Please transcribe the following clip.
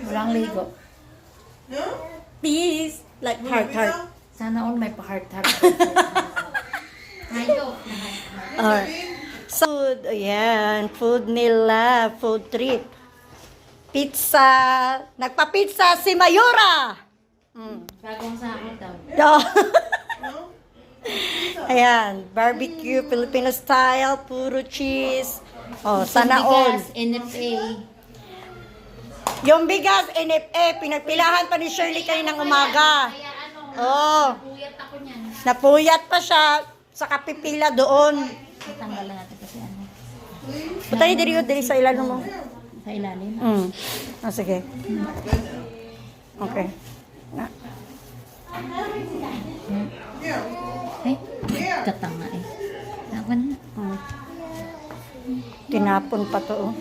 Walang ligo. Peace! Like heart. Sana all may pa-heart. Alright. Food. Ayan. Food nila. Food trip. Pizza. Nagpa-pizza si Mayura! Bagong sakot daw. Ayan. Barbecue. Filipino style. Puro cheese. Oh, sana all. Bigas, NFA. Yung bigas, NFA. Pinagpilahan pa ni Shirley kayo ng umaga. Kaya ano, Oh. puyat ako niyan. Napuyat pa siya sa kapipila doon. Tanggalan natin kasi ano. Putay, diri sa ilan mo. Sa ilalim. Sige. Okay. Ay, katanga eh. Nakan na. Tinapon pa to.